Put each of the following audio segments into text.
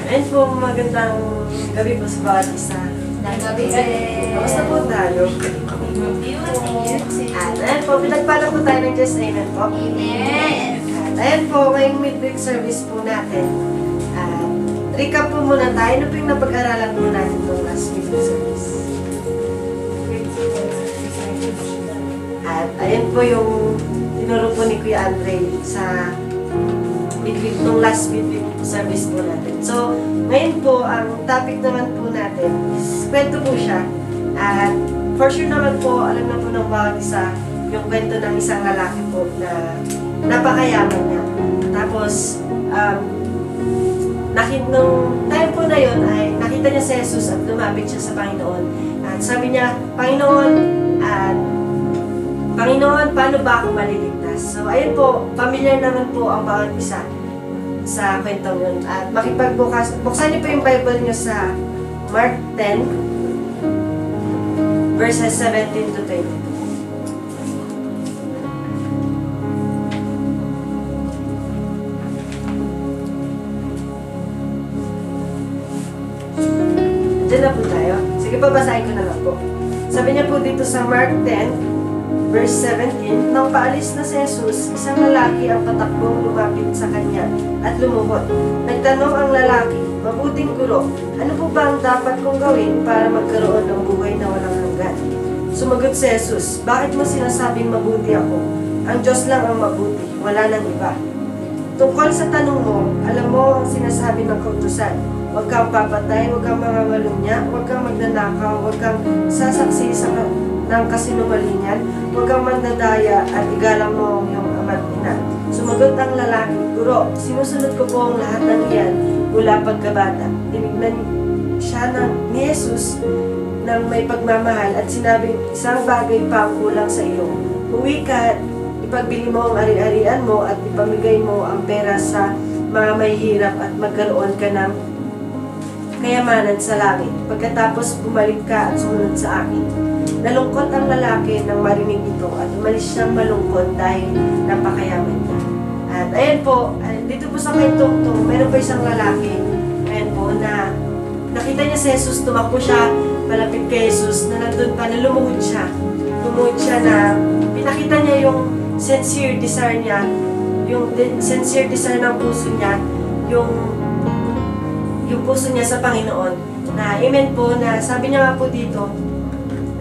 Ayun po, magandang gabi po sa bawat isa. Gabi din. Kamusta po tayo? At ayun po, pinagpala po tayo ng Diyos. Amen po. Amen. At ayun po, ngayong midweek service po natin. At recap po muna tayo. Ano po yung napag-aralan po natin itong last midweek service? At ayun po yung tinuro po ni Kuya Andre sa midweek, nung last midweek service po natin. So, ngayon po, ang topic naman po natin is kwento po siya. At for sure naman po, alam na po ng bawat isa yung kwento ng isang lalaki po na napakayaman niya. Tapos, nung time po na yun ay nakita niya si Jesus at lumapit siya sa Panginoon. At sabi niya, Panginoon, paano ba ako maliligtas? So, ayun po, familiar naman po ang bawat isa sa kwentong yun. At buksan niyo po yung Bible niyo sa Mark 10, verses 17 to 22. Diyan na po tayo. Sige, babasahin ko na lang po. Sabi niya po dito sa Mark 10, verse 17, nang paalis na si Jesus, isang lalaki ang patakbong lumapit sa kanya at lumuhod. Nagtanong ang lalaki, mabuting guro, ano po ba ang dapat kong gawin para magkaroon ng buhay na walang hanggan? Sumagot si Jesus, bakit mo sinasabing mabuti ako? Ang Diyos lang ang mabuti, wala nang iba. Tungkol sa tanong mo, alam mo ang sinasabi ng kautusan. Huwag kang papatay, huwag kang mangangalunya, huwag kang magnanakaw, huwag kang sasaksi ng kasinungalingan, huwag kang mandadaya at igalang mo ang iyong ama't ina. Sumagot ang lalaki, Guro, sinusunod ko po ang lahat ng iyan mula pagkabata. Tinignan siya ni Jesus ng may pagmamahal at sinabing, isang bagay pa ang kulang sa iyo. Uwi ka at ipagbili mo ang ari-arian mo at ipamigay mo ang pera sa mga mahihirap at magkaroon ka ng kayamanan sa langit. Pagkatapos bumalik ka at sumunod sa akin. Nalungkot ang lalaki nang marinig ito at umalis siyang malungkot dahil napakayaman niya. At ayan po, dito po sa kwentong to, meron po isang lalaki, ayan po, na nakita niya si Jesus, tumakbo siya, malapit kay Jesus, na nandun pa, na lumuhod siya. Lumuhod siya na pinakita niya yung sincere desire niya, yung sincere desire ng puso niya, yung puso niya sa Panginoon. Na amen po, na sabi niya nga po dito,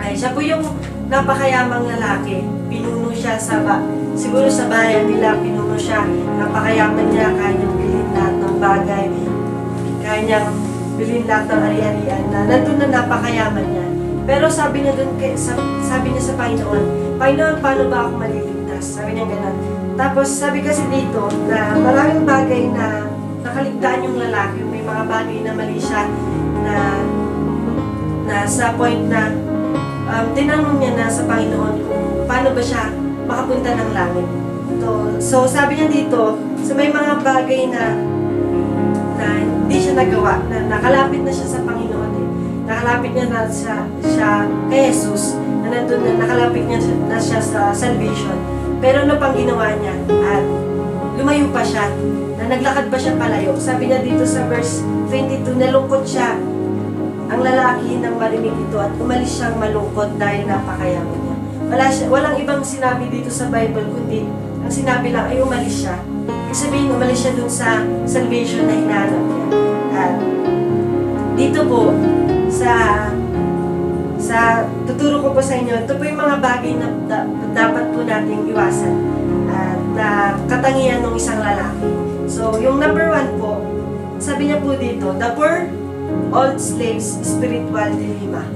ay siya po yung napakayamang lalaki. Pinuno siya siguro sa bayan nila, pinuno siya. Napakayaman niya, kaya niyang bilhin lahat ng bagay, kaya niyang bilhin lahat ng ari-arian, na nandun na napakayaman niya. Pero sabi niya sabi niya sa Panginoon, Panginoon, paano ba ako maliligtas? Sabi niya gano'n. Tapos sabi kasi dito na maraming bagay na nakaligtaan yung lalaki, may mga bagay na mali siya na sa point na tinanong niya na sa Panginoon kung paano ba siya makapunta ng langit. So sabi niya dito, sa may mga bagay na hindi siya nagawa, na nakalapit na siya sa Panginoon nakalapit niya na siya kay Jesus, na nandun na nakalapit niya na siya sa salvation. Pero ano pang ginawa niya? At lumayo pa siya, na naglakad pa siya palayo. Sabi niya dito sa verse 22, nalungkot siya ang lalaki nang marinig ito at umalis siyang malungkot dahil napakayaman niya. Walang ibang sinabi dito sa Bible, kundi ang sinabi lang ay umalis siya. Ibig sabihin, umalis siya dun sa salvation na hinahanap niya. At dito po, tuturo ko po sa inyo, ito po yung mga bagay na dapat po nating iwasan at na katangian ng isang lalaki. So, yung number 1 po, sabi niya po dito, the poor old slaves spiritual dilemma.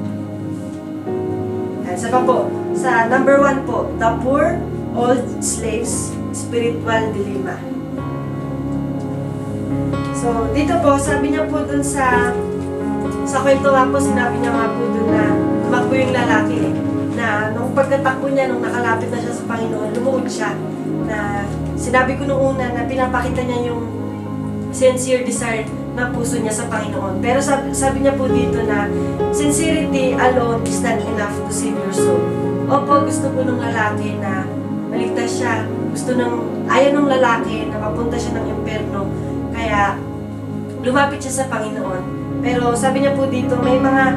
Sa pa po, sa number 1 po, the poor old slaves spiritual dilemma. So, dito po, sabi niya po dun sa kwento nga po, sinabi niya nga po dun na tumakbo yung lalaki na nung pagkatakbo niya, nung nakalapit na siya sa Panginoon, lumuhod siya. Na sinabi ko nung una na pinapakita niya yung sincere desire ng puso niya sa Panginoon. Pero sabi niya po dito na sincerity alone is not enough to save your soul. Opo, gusto po ng lalaki na maligtas siya. Ayaw ng lalaki na mapunta siya ng impyerno. Kaya lumapit siya sa Panginoon. Pero sabi niya po dito, may mga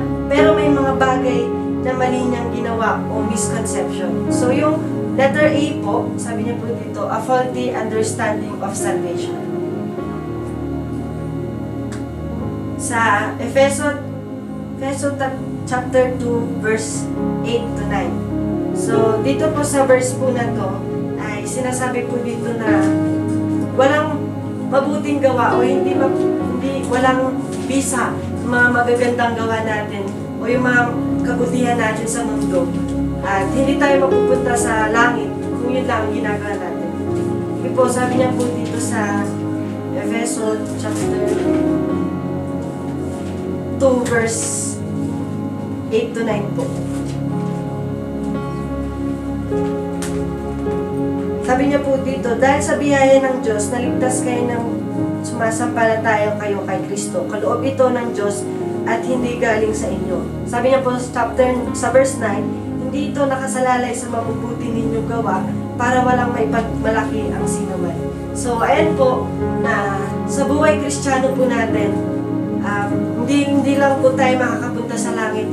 bagay na mali niyang ginawa o misconception. So yung letter A po, sabi niya po dito, a faulty understanding of salvation. Sa Efeso chapter 2, verse 8 to 9. So dito po sa verse po na to, ay sinasabi po dito na walang mabuting gawa o walang bisa sa mga magagandang gawa natin o yung mga kabutihan natin sa mundo. At hindi tayo mapupunta sa langit kung yun lang ang ginagawa natin. Hindi po, sabi niya po dito sa Efeso chapter 2 verse 8 to 9 po. Sabi niya po dito, dahil sa biyaya ng Diyos, naligtas kayo ng sumasampalataya kayo kay Kristo. Kaloob ito ng Diyos at hindi galing sa inyo. Sabi niya po sa verse 9, hindi ito nakasalalay sa mabubuti ninyong gawa para walang may pagmalaki ang sinuman. So, ayan po, na sa buhay Kristiyano po natin, hindi lang po tayo makakapunta sa langit.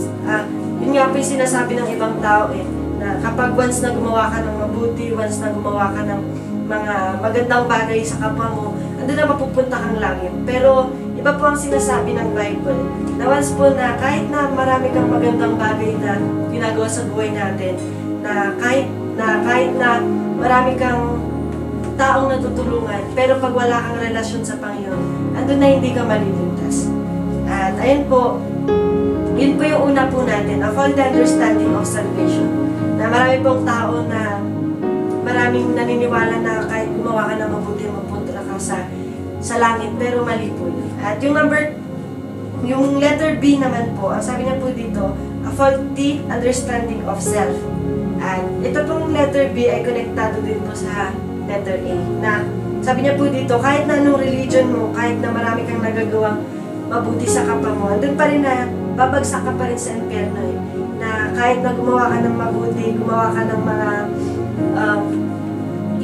Yun nga po yung sinasabi ng ibang tao na kapag once na gumawa ka ng mabuti, once na gumawa ka ng mga magandang bagay sa kapwa mo, andun na mapupunta kang langit. Pero iba po ang sinasabi ng Bible, na once po na kahit na marami kang magandang bagay na ginagawa sa buhay natin, na kahit na marami kang taong natutulungan, pero pag wala kang relasyon sa Panginoon, andun na hindi ka maliligtas. At ayun po, yun po yung una po natin, a faulty understanding of salvation. Na marami pong tao na maraming naniniwala na kahit gumawa ka ng mabuti, mapunta ka sa langit, pero mali po yun. At yung letter B naman po, ang sabi niya po dito, a faulty understanding of self. At ito pong letter B ay konektado din po sa letter A. Na sabi niya po dito, kahit na anong religion mo, kahit na marami kang nagagawang mabuti sa kapwa mo, andun pa rin na babagsak ka pa rin sa impyerno na kahit na gumawa ka ng mabuti, gumawa ka ng mga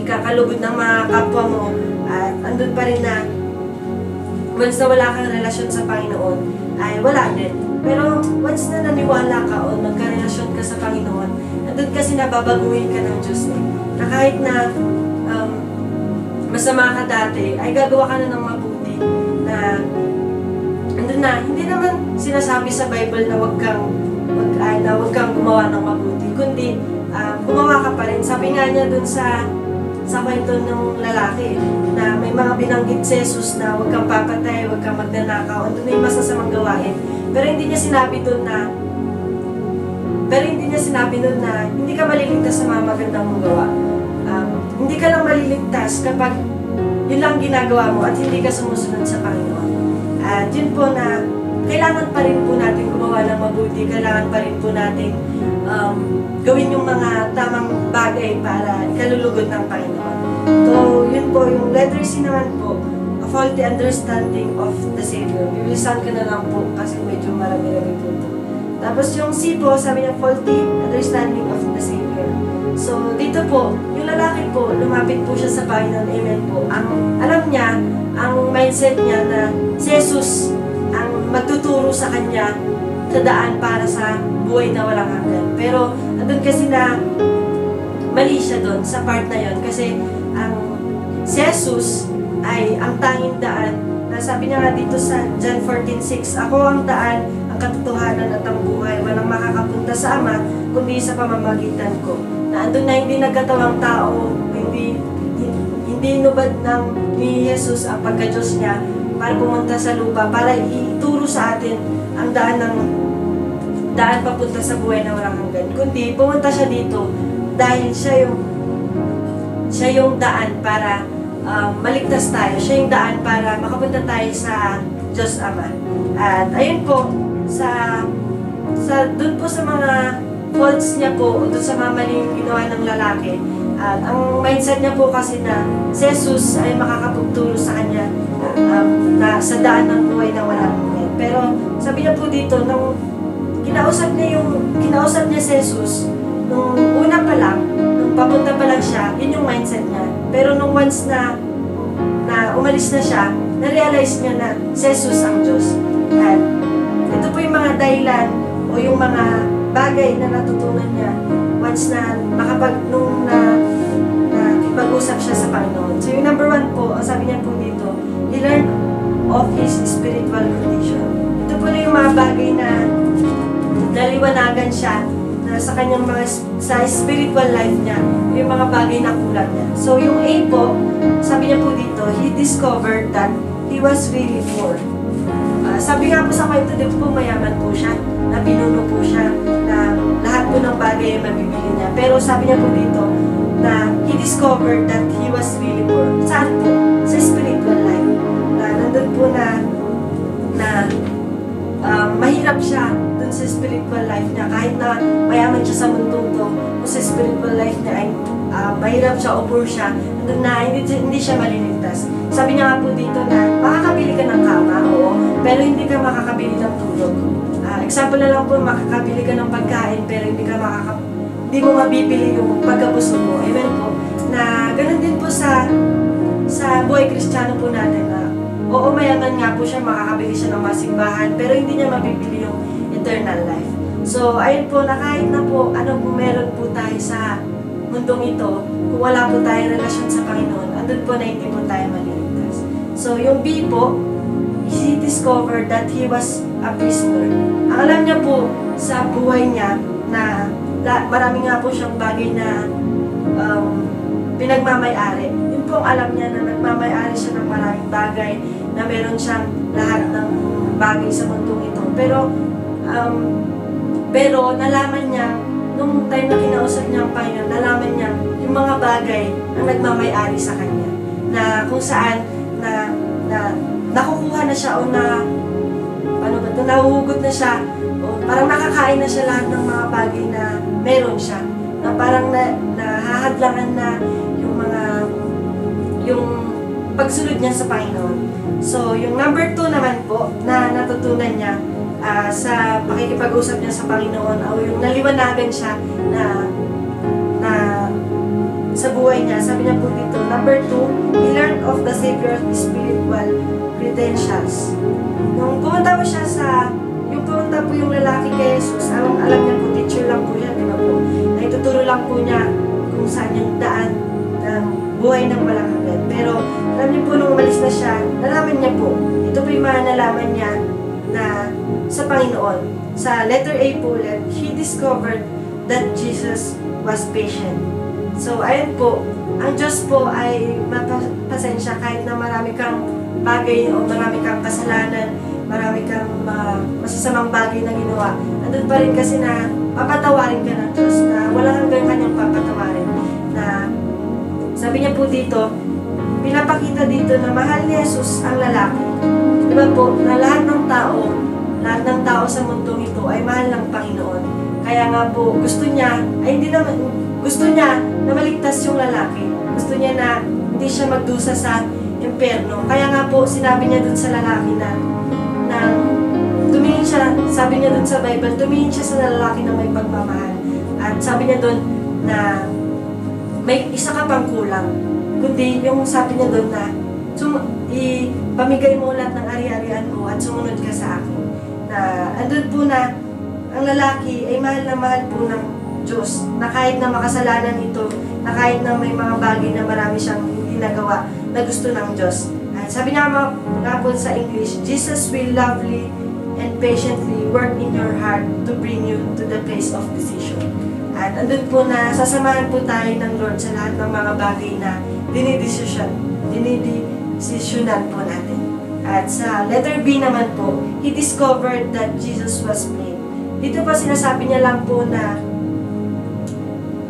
ikakalugod ng mga kapwa mo, at andun pa rin na once na wala kang relasyon sa Panginoon, ay wala din. Pero once na naniwala ka o nagkarelasyon ka sa Panginoon, andun kasi nababaguhin ka ng Diyos na kahit na masama ka dati, ay gagawa ka na ng mabuti na andun na, hindi naman sinasabi sa Bible na wag kang gumawa ng mabuti, kundi gumawa ka pa rin. Sabi nga niya dun sa kwento ng lalaki na may mga binanggit si Jesus na wag kang papatay, wag kang magnanakaw, andun na yung masasamang gawain. Pero hindi niya sinabi dun na hindi ka maliligtas sa mga magandang mong gawa. Hindi ka lang maliligtas kapag yun lang ginagawa mo at hindi ka sumusunod sa Panginoon. At yun po na kailangan pa rin po natin gumawa ng mabuti, kailangan pa rin po natin gawin yung mga tamang bagay para ikalulugod ng Panginoon. So, yun po, yung letter C naman po, a faulty understanding of the Savior. Bibilisan ko na lang po kasi medyo marami-rami po ito. Tapos yung C po, sabi niya, faulty understanding of the Savior. So, dito po, yung lalaki po, lumapit po siya sa Panginoon, amen po. Alam niya, ang mindset niya na si Jesus ang magtuturo sa kanya sa daan para sa buhay na walang hanggan. Pero, andun kasi na mali siya doon sa part na yon kasi si Jesus ay ang tanging daan na sabi niya nga dito sa John 14:6, ako ang daan, ang katotohanan at ang buhay, walang makakapunta sa Ama kundi sa pamamagitan ko. Na andun na hindi nagkatawang tao, hindi nubad ni Jesus ang pagka-Diyos niya para pumunta sa lupa, para ituro sa atin ang daan papunta sa buhay na walang hanggan. Kundi pumunta siya dito dahil siya yung daan para maligtas tayo. Siya yung daan para makapunta tayo sa Diyos Ama. At ayun po, dun po sa mga faults niya po, o dun sa mga maling ginawa ng lalaki, at ang mindset niya po kasi na si Jesus ay makakapagturo sa kanya na sa daan ng buhay na walang hanggan. Pero sabi niya po dito, nung kinausap niya si Jesus, nung una pa lang, nung papunta pa lang siya, yun yung mindset niya. Pero nung once na umalis na siya, na-realize niya na si Jesus ang Diyos. At ito po yung mga dahilan o yung mga bagay na natutunan niya once na nung nakipag-usap siya sa Panginoon. So yung number 1 po, sabi niya po dito, he learned of his spiritual condition. Ito po na yung mga bagay na naliwanagan siya na sa kanyang sa spiritual life niya, yung mga bagay na kulang niya. So yung A po, sabi niya po dito, he discovered that he was really poor. Sabi nga po sa kwento dito po, mayaman po siya, na pinuno po siya, na lahat po ng bagay ay mabibili niya. Pero sabi niya po dito, na he discovered that he was really poor. Saan po? Sa spiritual life. Na nandun po na mahirap siya dun sa spiritual life niya. Kahit na mayaman siya sa mundong to, kung sa spiritual life niya ay mahirap siya o poor siya, nandun na hindi siya maliligtas. Sabi niya nga po dito na makakabili ka ng kama, oo, pero hindi ka makakabili ng tulog. Example na lang po, makakabili ka ng pagkain, pero hindi mo mabibili yung pagkabusog mo. Amen po. Na ganun din po sa buhay Kristiyano po natin na oo, mayaman nga po siya, makakabili siya ng masimbahan, pero hindi niya mabibili yung eternal life. So, ayun po, na kahit na po, ano po meron po tayo sa mundong ito, kung wala po tayong relasyon sa Panginoon, andun po na hindi po tayo maliligtas. So, yung B po, he discovered that he was a prisoner. Ang alam niya po sa buhay niya na marami nga po siyang bagay na pinagmamay-ari. Yun po ang alam niya na nagmamay-ari siya ng maraming bagay, na meron siyang lahat ng bagay sa mundong ito. Pero nalaman niya, nung time na kinausap niya ang Panginoon, nalaman niya yung mga bagay na nagmamay-ari sa kanya. Na kung saan na nakukuha na siya o nahuhugot na siya o parang nakakain na siya lahat ng mga bagay na meron siya. Na parang nahahadlangan na yung pagsunod niya sa Panginoon. So, yung number 2 naman po na natutunan niya sa pakikipag-usap niya sa Panginoon o yung naliwanagan siya na sa buhay niya, sabi niya po dito, number 2, he learned of the Savior's spiritual credentials. Nung pumunta po siya pumunta po yung lalaki kay Jesus, alam niya po, teacher lang po siya, di ba po? Naituturo lang po niya kung saan yung daan ng buhay ng walang hanggan. Pero alam niyo po, nung umalis na siya, nalaman niya po, ito po yung mga nalaman niya na sa Panginoon. Sa letter A po ulit, he discovered that Jesus was patient. So, ayun po, ang Diyos po ay mapasensya kahit na marami kang bagay o marami kang kasalanan, marami kang masasamang bagay na ginawa. Andun pa rin kasi na papatawarin ka ng Diyos, na walang hanggang kanyang papatawarin. Na sabi niya po dito, pinapakita dito na mahal ni Jesus ang lalaki. Diba po, na lahat ng tao sa mundong ito ay mahal ng Panginoon. Kaya nga po, gusto niya na maligtas yung lalaki. Gusto niya na hindi siya magdusa sa impyerno. Kaya nga po, sinabi niya dun sa lalaki na tumingin siya, sabi niya dun sa Bible, tumingin siya sa lalaki na may pagmamahal. At sabi niya dun na may isa ka pang kulang. Kundi yung sabi niya dun na ipamigay mo lahat ng ari-arian mo at sumunod ka sa akin. Na andun po na ang lalaki ay mahal na mahal po ng Diyos, na kahit na makasalanan ito, na kahit na may mga bagay na marami siyang hindi nagawa na gusto ng Diyos. At sabi niya nga po sa English, Jesus will lovely and patiently work in your heart to bring you to the place of decision. At andun po na sasamahan po tayo ng Lord sa lahat ng mga bagay na dinidesisyonan po natin. At sa letter B naman po, he discovered that Jesus was plain. Dito pa sinasabi niya lang po na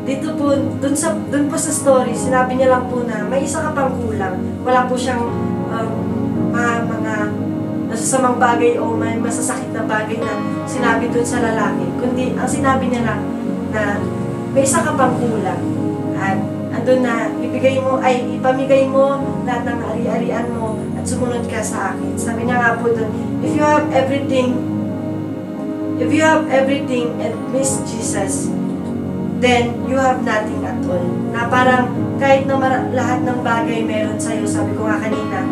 dun po sa story, sinabi niya lang po na may isa ka pang kulang. Wala po siyang mga nasasamang bagay o may masasakit na bagay na sinabi dun sa lalaki. Kundi ang sinabi niya lang na may isa ka pang kulang. At andun na ipamigay mo lahat ng ari-arian mo at sumunod ka sa akin. Sabi niya nga po dun, if you have everything and miss Jesus, then you have nothing at all. Na parang kahit na lahat ng bagay meron sa'yo, sabi ko nga kanina,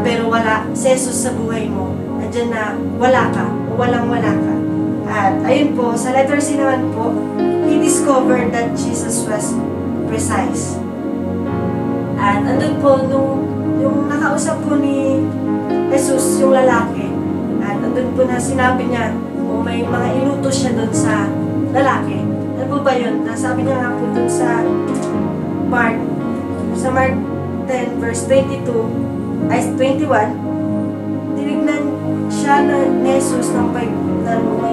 pero wala si Jesus sa buhay mo. Nandiyan na wala ka o walang-wala ka. At ayun po, sa letter C naman po, he discovered that Jesus was precise. At andun po, yung nakausap po ni Jesus, yung lalaki, at andun po na sinabi niya, o may mga inutos siya doon sa lalaki. Ano po ba yun? Nasabi niya nga po doon sa Mark 10 verse 22, ay 21, tinignan siya na ni Jesus ng may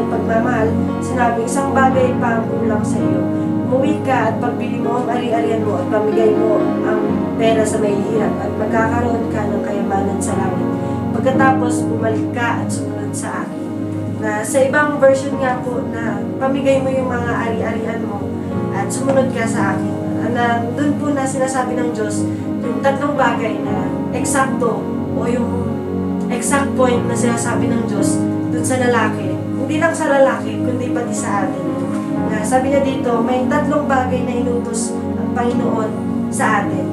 pagmamahal, sinabi, isang bagay pa ang kulang sa iyo. Umuwi ka at pagbili mo ang ari-arian mo at pamigay mo ang pera sa may hirap at magkakaroon ka ng kayamanan sa langit. Pagkatapos, bumalik ka at sumunod sa akin. Na sa ibang version nga po na pamigay mo yung mga ari-arian mo at sumunod ka sa akin. Na doon po na sinasabi ng Diyos yung tatlong bagay na eksakto o yung exact point na sinasabi ng Diyos doon sa lalaki. Hindi lang sa lalaki, kundi pati sa atin. Na sabi niya dito, may tatlong bagay na inutos ang Panginoon sa atin.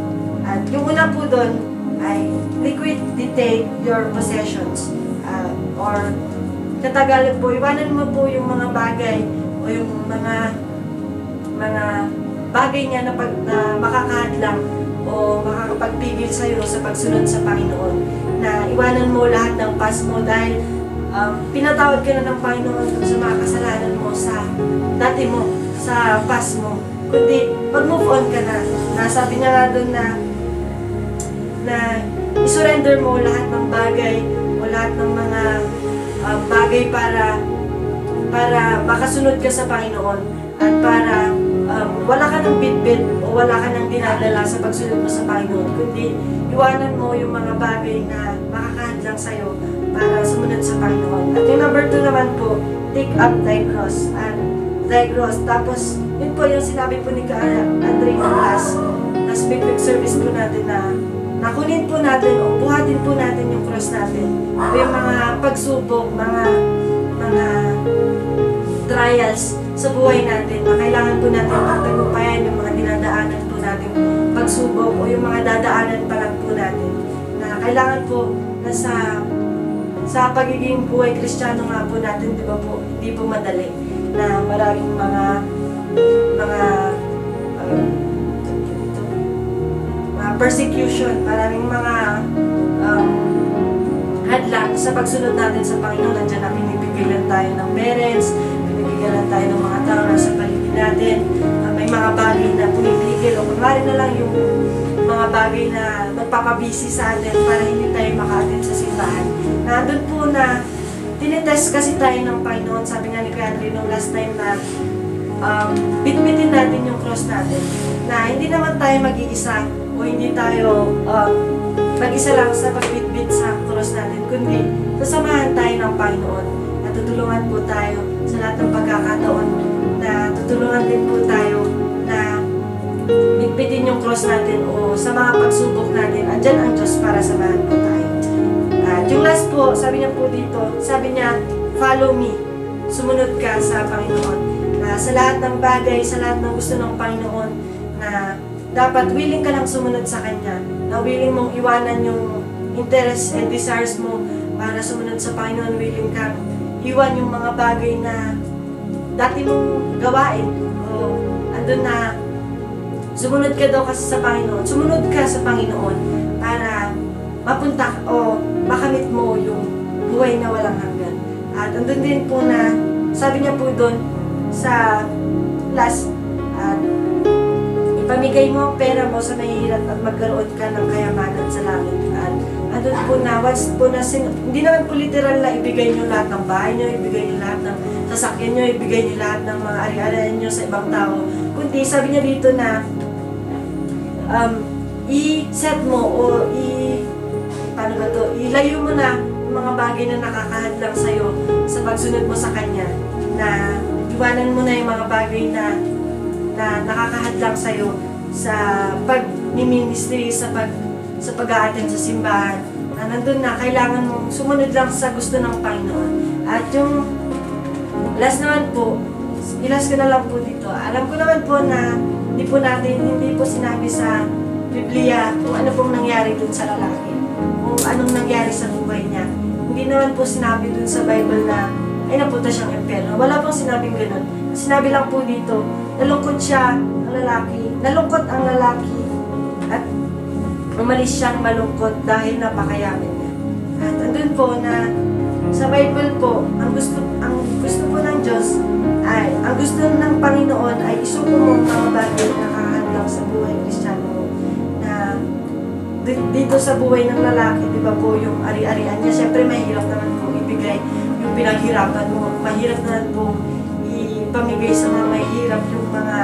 At yung una po doon ay liquidate your possessions. Or Katagalog po, iwanan mo po yung mga bagay o yung mga bagay nga na makakahadlang o makakapagpigil sa iyo sa pagsunod sa Panginoon. Na iwanan mo lahat ng past mo dahil pinatawad ka na ng Panginoon sa mga kasalanan mo sa dati mo, sa past mo. Kundi mag-move on ka na. Sabi niya nga doon na isurrender mo lahat ng bagay o lahat ng mga bagay para makasunod ka sa Panginoon at para wala ka ng bitbit o wala ka ng dinadala sa pagsunod mo sa Panginoon, kundi iwanan mo yung mga bagay na makakahadlang sa'yo para sumunod sa Panginoon. At yung number 2 naman po, take up thy cross. And thy cross. Tapos, yun po yung sinabi po ni Andre ng last midweek service po natin na nakunin po natin o buhatin po natin yung cross natin. O yung mga pagsubok, mga trials sa buhay natin na kailangan po natin pagtagumpayan yung mga dinadaanan po natin pagsubok o yung mga dadaanan pa lang po natin na kailangan po na sa pagiging buhay Kristiyano nga po natin, di ba po, hindi po madali na maraming mga persecution, maraming mga hadlang sa pagsunod natin sa Panginoon. Nandiyan na pinipigilan tayo ng parents, pinipigilan tayo ng mga tao na sa paligid natin. May mga bagay na pumipigil o kumari na lang yung mga bagay na magpapabisi sa atin para hindi tayo maka-attend sa simbahan. Doon po na tinitest kasi tayo ng Panginoon. Sabi nga ni Kuya Andre nung last time na bitbitin natin yung cross natin. Na hindi naman tayo mag-iisa o hindi tayo mag-isa lang sa pagbitbit sa cross natin, kundi sasamahan tayo ng Panginoon. Natutulungan po tayo sa lahat ng pagkakataon na tutulungan din po tayo na bitbitin yung cross natin o sa mga pagsubok natin. Andyan ang Diyos para samahan po tayo. At yung last po, sabi niya po dito, sabi niya, follow me. Sumunod ka sa Panginoon. Na sa lahat ng bagay, sa lahat ng gusto ng Panginoon, na dapat willing ka lang sumunod sa Kanya. Na willing mong iwanan yung interest and desires mo para sumunod sa Panginoon. Willing kang iwan yung mga bagay na dati mong gawain. O andun na sumunod ka daw kasi sa Panginoon. Sumunod ka sa Panginoon para mapunta o makamit mo yung buhay na walang hanggan. At andun din po na sabi niya po doon sa last ipamigay mo ang pera mo sa mahihirap at magkaroon ka ng kayamanan sa langit. At andun po na, once po na, hindi naman po literal na ibigay nyo lahat ng bahay nyo, ibigay nyo lahat ng sasakyan nyo, ibigay nyo lahat ng mga ari-arian nyo sa ibang tao. Kundi sabi niya dito na i-set mo o ilayo mo na yung mga bagay na nakakahadlang sa'yo sa pagsunod mo sa Kanya. Na iwanan mo na yung mga bagay na nakakahadlang sa'yo sa pag-ministry, sa pag-a-attend sa simbahan. Nandun na, kailangan mong sumunod lang sa gusto ng Panginoon. At yung last naman po, ilas ko na lang po dito. Alam ko naman po na hindi po sinabi sa Biblia kung ano pong nangyari dun sa lalaki. kung anong nangyari sa buhay niya. Hindi naman po sinabi dun sa Bible na ay napunta siyang impyerno. Wala pong sinabing ganun. Sinabi lang po dito, nalungkot siya, ang lalaki, nalungkot ang lalaki at umalis siyang malungkot dahil napakayaman niya. At andun po na sa Bible po, ang gusto po ng Diyos ay, ang gusto ng Panginoon ay isuko mo ang mga bagay na nakahadlang sa buhay Kristiyano mo. Na dito sa buhay ng lalaki, di ba po, yung ari-arian niya, syempre mahirap naman po ibigay yung pinaghirapan mo. Mahirap naman po ipamigay sa mga mahirap yung mga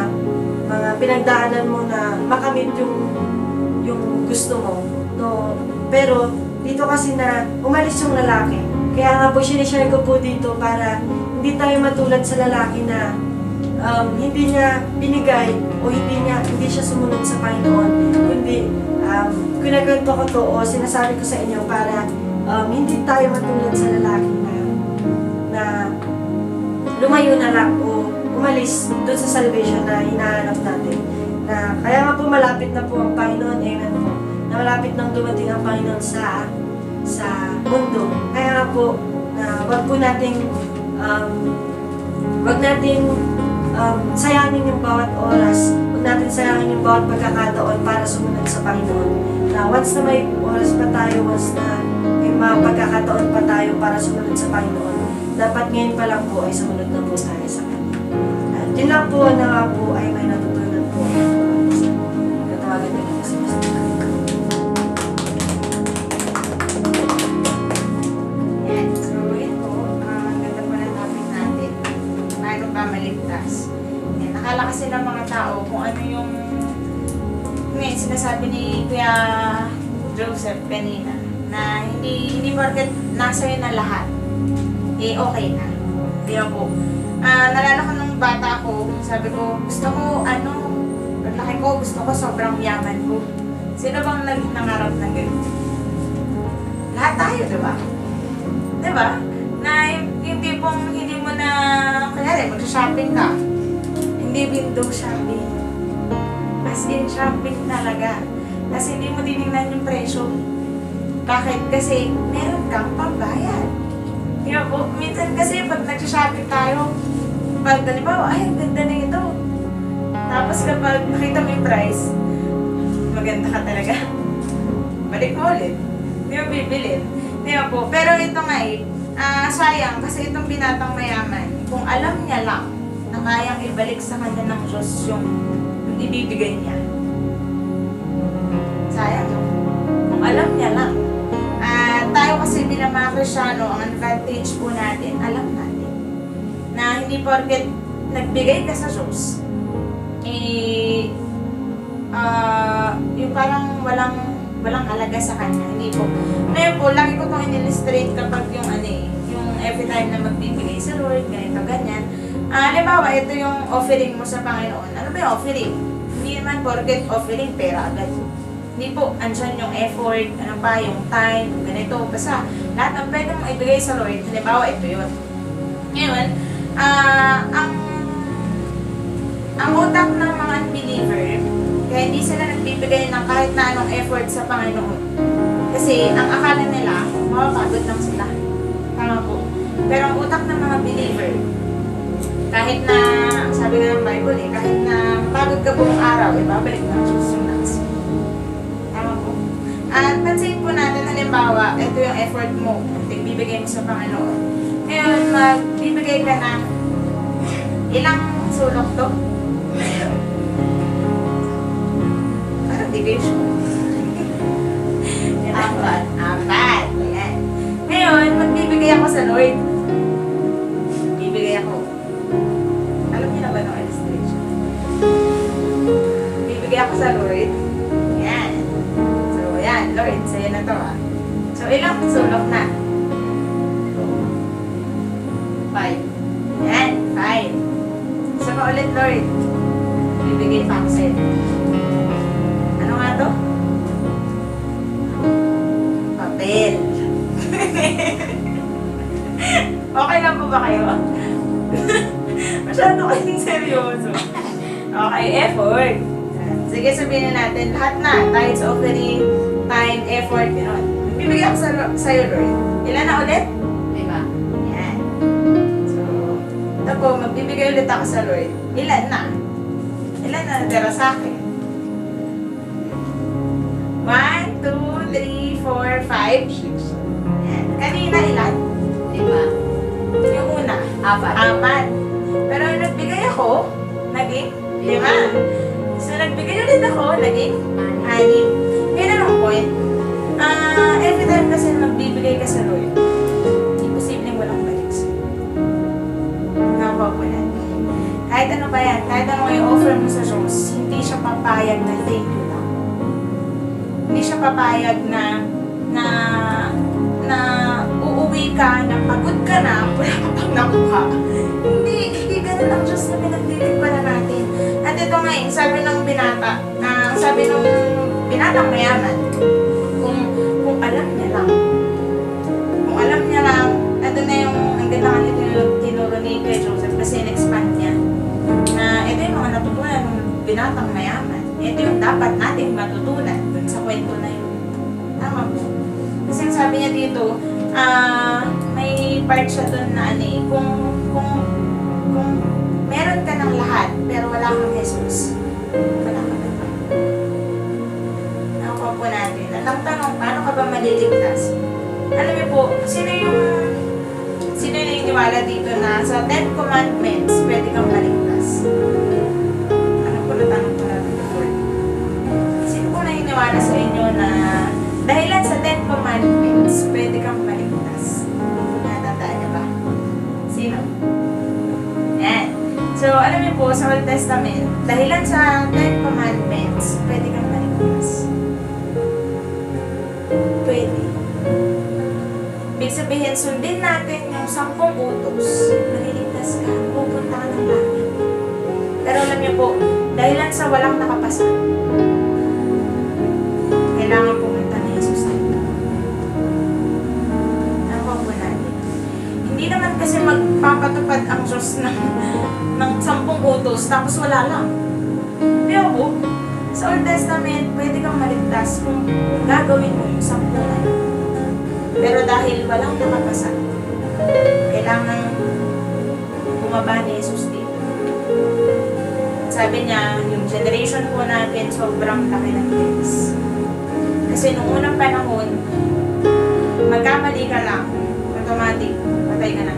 pinagdaanan mo na makamit yung gusto mo. No? Pero dito kasi na umalis yung lalaki. Kaya nga po sinishare ko po dito para hindi tayo matulad sa lalaki na hindi niya binigay o hindi siya sumunod sa Panginoon, kundi kinakwento ko to o sinasabi ko sa inyo para hindi tayo matulad sa lalaki na lumayo na lang o umalis doon sa salvation na hinahanap natin. Na kaya nga po malapit na po ang Panginoon, amen po, na malapit nang dumating ang Panginoon sa mundo. Kaya nga po na wag nating sayangin yung bawat oras, wag natin sayangin yung bawat pagkakataon para sumunod sa Panginoon. Na once na may oras pa tayo, once na may mga pagkakataon pa tayo para sumunod sa Panginoon, dapat ngayon pa lang po ay sumunod na po tayo sa Kanya. At yun lang po na nga po ay may natutunan po. Katawagan din ako sa Pastor. Yan. So, yun po. Ang ganda po ng topic natin. Paano ba maligtas? Yan. Nakala kasi ng mga tao kung ano yung ngayon sinasabi ni Kuya Joseph kanina na hindi porket nasa yun na lahat eh okay na. Di ba po? Nalala ko nung bata ko, sabi ko, gusto ko, paglaki ko, gusto ko sobrang yaman ko. Sino bang nangarap ng ganun? Lahat tayo, di ba? Di ba? Na yung tipong hindi mo na, kanyari, mag-shopping ka. Hindi window shopping. As in, shopping talaga. Kasi hindi mo tinignan yung presyo. Bakit? Kasi meron kang pambayad. Diba po? Minsan kasi pag nag-shopping tayo, pag halimbawa, ay, ang ganda na ito. Tapos kapag nakita mo yung price, maganda ka talaga. Balik mo ulit. Di ba bibilin? Di ba po? Pero ito nga sayang kasi itong binatang mayaman, kung alam niya lang na kayang ibalik sa kanya ng Diyos yung ibibigay niya. Sayang no? Kung alam niya lang. Tayo kasi bilang mga Kristyano, ang advantage po natin, alam natin na hindi porket nagbigay ka sa Diyos, yung parang walang halaga sa Kanya. Hindi po. Ngayon po, lagi ko itong in-illustrate kapag yung yung every time na magbibigay sa Lord, ganito, ganyan. Halimbawa, ito yung offering mo sa Panginoon. Ano ba yung offering? Hindi naman porket offering, pera agad. Hindi po, andyan yung effort, ano ba, yung time, ganito, basta lahat ng pwede mong ibigay sa Lord, halimbawa, ito yun. Ngayon, ang utak ng mga unbeliever, kaya hindi sila nagbibigay ng kahit na anong effort sa Panginoon. Kasi ang akala nila, mapapagod lang sila. Tama po. Pero ang utak ng mga believer, kahit na, sabi nga ng Bible kahit na pagod ka buong araw, babalik ng Diyos yung next. Tama po. At pansin po natin, halimbawa, ito yung effort mo, bibigay mo sa Panginoon. Ngayon, magbibigay ka ng ilang sulok to? Parang di kayo sure. Apat. Ayan. Ngayon, magbibigay ako sa Lord. Bibigay ako. Alam niyo na ba ng illustration? Bibigay ako sa Lord. Yan. So, yan. Lord, sa'yo na to So, ilang sulok na? 5. Yan. 5. Isa pa ulit, Lord. Bibigay pa ako sa'yo. Ano nga to? Papel. Okay lang po ba kayo? Masyado kasing seryoso. Okay, effort. Sige, sabihin natin, lahat na. Tithes, offering, time, effort, gano'n. Magbibigay ako sa'yo, Lord. Ilan na ulit? 5. Yan. So, ito po, magbibigay ulit ako sa Lord. Ilan na? Ilan na natira sa akin? 1, 2, 3, 4, 5. Yan. Kanina ilan? 5. Yung una. 4. 4. Pero nung nagbigay ako, naging 5. So, nagbigay ulit ako, naging 6. Yan ang point. Every time kasi na magbibigay ka sa Lord, imposibleng walang balik sa'yo. Nakakuha po natin. Kahit ano ba yan, kahit ano yung offer mo sa Diyos, hindi siya papayag na thank you lang. Hindi siya papayag na uuwi ka, na pagod ka na, wala ka pang nakuha. Hindi ganun ang Diyos na pinagdilig pala natin. At ito nga sabi ng binatang mayaman, kung alam niya lang, ito na yung, ang ganda nga nito tinuro ni kay Joseph kasi in-expand niya, na ito yung mga natutunan ng binatang mayaman. Ito yung dapat nating matutunan dun sa kwento na yun. Tama po. Kasi sabi niya dito, may part siya dun na kung meron ka ng lahat, pero wala kang Jesus, wala ka na. Nakuha po natin. At ang tanong, paano ka ba maliligtas? Alam niyo po, sino yung naniniwala dito na sa 10 Commandments, pwede kang maligtas? Ano po na tanong ko natin before? Sino po naniniwala sa inyo na dahilan sa 10 Commandments, pwede kang maligtas? Natatandaan niyo ba? Sino? Yan. So, alam niyo po, sa Old Testament, dahilan sa 10 Commandments, pwede kang maligtas. Pwede. Ibig sabihin, sundin natin yung 10 utos, maliligtas ka, pupunta ka ng langit. Pero alam niyo po, dahilan sa walang nakapasa, kailangan pumunta na Jesus tayo. Nakuha po natin. Hindi naman kasi magpapatupad ang Diyos ng 10 utos, tapos wala lang. Di po, sa Old Testament, pwede kang maligtas kung gagawin mo yung 10 na yun. Pero dahil walang nakapasa, kailangan bumaba ni Jesus dito. Sabi niya, yung generation po natin, sobrang laki ng tiis. Kasi nung unang panahon, magkamali ka lang, automatic, patay ka na.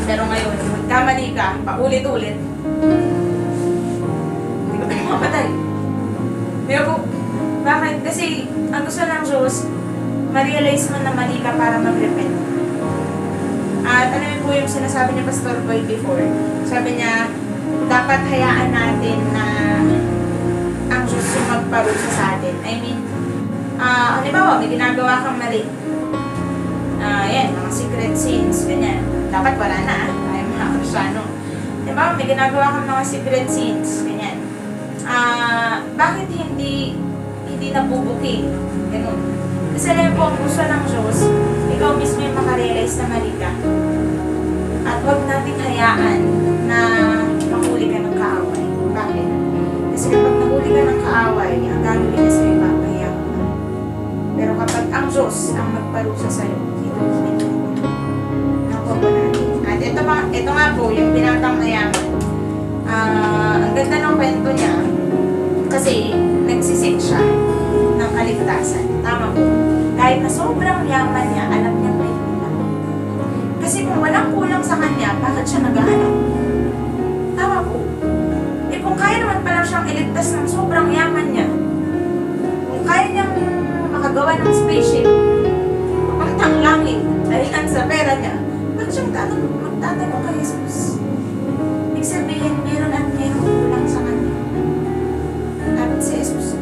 Pero ngayon, magkamali ka, paulit-ulit, hindi ka pa mapatay. Di ba po? Bakit? Kasi ang gusto ng Diyos, ma-realize mo na mali ka para mag-repent. At alam mo po yung sinasabi ni Pastor Boy before, sabi niya, dapat hayaan natin na ang Diyos yung magparusa sa atin. I mean, halimbawa, may ginagawa kang mali. Yan, mga secret sins, ganyan. Dapat wala na, ay mga Kristyano. Halimbawa, may ginagawa kang mga secret sins, ganyan. Bakit hindi nabubuking? Ganun. Kasi alam po, ang gusto ng Diyos, ikaw mismo yung makarealize na mali ka. At huwag nating hayaan na mahuli ka ng kaaway. Bakit? Kasi kapag nahuli ka ng kaaway, ang gagawin niya sa'yo, papahiya ka na. Pero kapag ang Diyos ang magparusa sa'yo, hindi. Nakuha po natin. At ito nga po, yung binatang mayaman. Ang ganda ng kwento niya, kasi nagsisik siya ng kaligtasan. Tama po. Kahit na sobrang yaman niya, alam niya may kulang. Kasi kung walang kulang sa kanya, bakit siya naghahanap? Tama po. Kung kaya naman pala siyang iligtas ng sobrang yaman niya, kung kaya niyang makagawa ng spaceship, papuntang langit, dahil sa pera niya, bakit siya magtatanong kay Jesus? Ibig sabihin, meron at meron kulang sa kanya. Dapat si Jesus.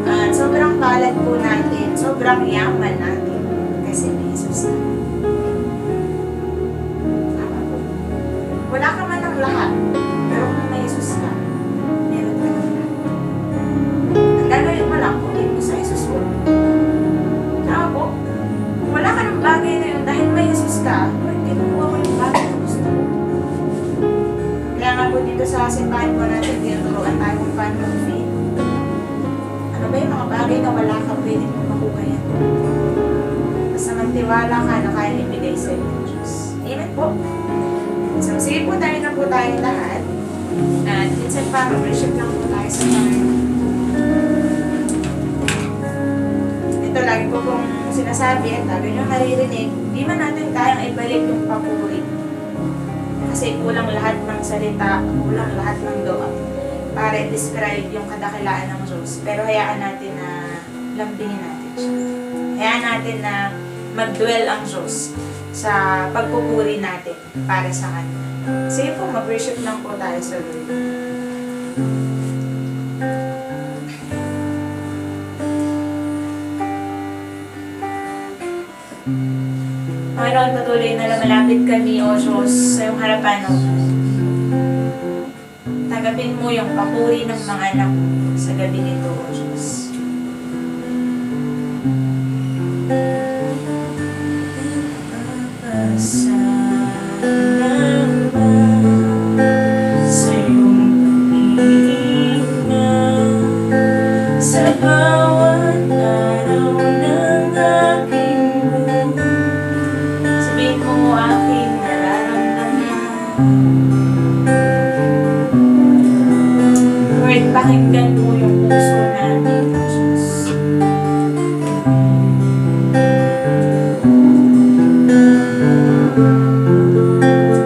At sobrang palad po natin, sobrang yaman natin kasi may Jesus na. Tama po. Wala ka man ng lahat, pero kung may Jesus ka, meron ka ng lahat. Ang gagawin mo lang, kunin mo sa Jesus mo. Tama po. Kung wala ka ng bagay na yun, dahil may Jesus ka, kinukuha ko yung bagay na gusto mo. Kaya nga po dito sa simbahan po natin, tinuturuan tayo kung paano mag-faith. Ano Ano ba yung mga bagay na wala ka, pwede mo makuha yan. Basta magtiwala ka na kaya ibigay sa iyo ng Diyos. Amen po. So, sige po, tayo na po tayo lahat. At minsan pa, mag-worship lang po tayo sa Lord. Ito, lagi ko pong sinasabi at lagi nyo naririnig, di man natin kayang ibalik yung papuri. Kasi kulang lahat ng salita, kulang lahat ng doa para i-describe yung kadakilaan ng Diyos. Pero hayaan natin na lambingin natin siya. Hayaan natin na mag-dwell ang Diyos sa pagpupuri natin para sa Kanya. Sige po, mag-worship lang po tayo sa Lord. Panginoon, patuloy na malapit kami, O Diyos, sa iyong harapan, O Diyos. Tanggapin mo yung papuri ng mga anak mo sa gabi nito, O Diyos. Sa iyong pag-iina, sa bawat araw ng aking buhay. Sabihin mo aking nararamdaman. Lord, pakinggan mo yung puso namin, O Diyos.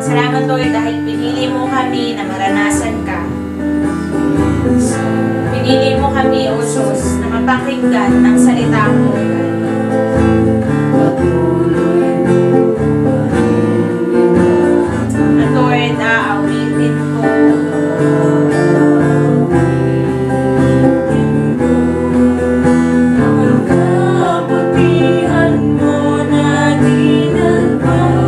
Salamat, Lord, dahil pinili mo kami na maranasan ka. Pinili mo kami, O Diyos, na mapakinggan ang salita mo, God. At Lord, aawitin ko. Ang kabutihan mo na di nagbabago.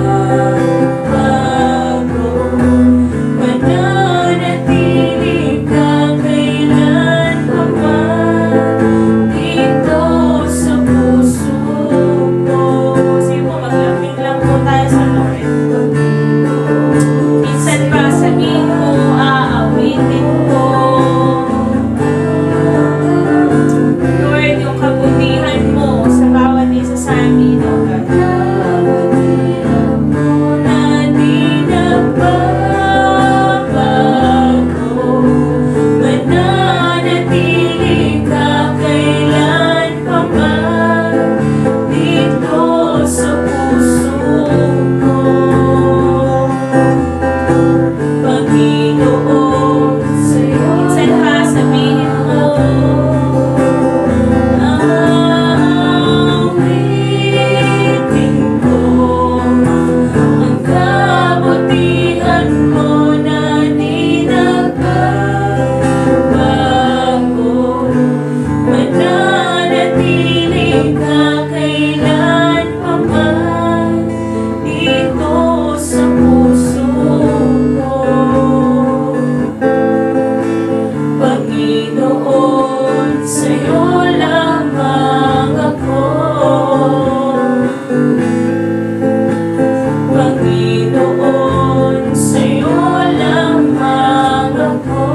Mananatili ka kailanman dito sa puso ko. Sige po, maglambing lang po tayo sa Lord. Minsan pa sabihin mo, aawitin ko. Lord, yung kabutihan mo sa bawat isa sa amin, O God. Na di nagbabago. Mananatili ka kailanman dito sa puso ko. Panginoon, sa'yo minsan pa sabihin mo, aawitin ko ang kabutihan mo na di nagbabago. Mananatili ka kailanman dito sa puso ko. Panginoon, sa'yo lamang ako. Panginoon, sa'yo lamang ako.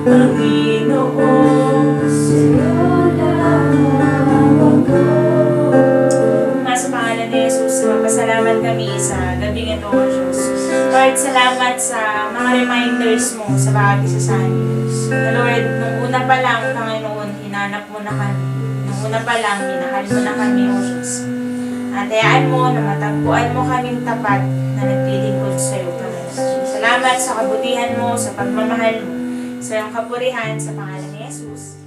Panginoon, sa'yo lamang ako. Sa pangalan ni Jesus, mapasalamat kami sa gabing ito, O Diyos. Lord, salamat sa mga reminders mo sa bawat isa sa amin. Na Lord, nung una pa lang, Panginoon, hinanap mo na kami. Nung una pa lang, minahal mo na kami, O Diyos. At hayaan mo na matagpuan mo kaming tapat na naglilingkod sa iyo, Panginoon. Salamat sa kabutihan mo, sa pagmamahal mo, sa iyong kapurihan, sa pangalan ni Jesus.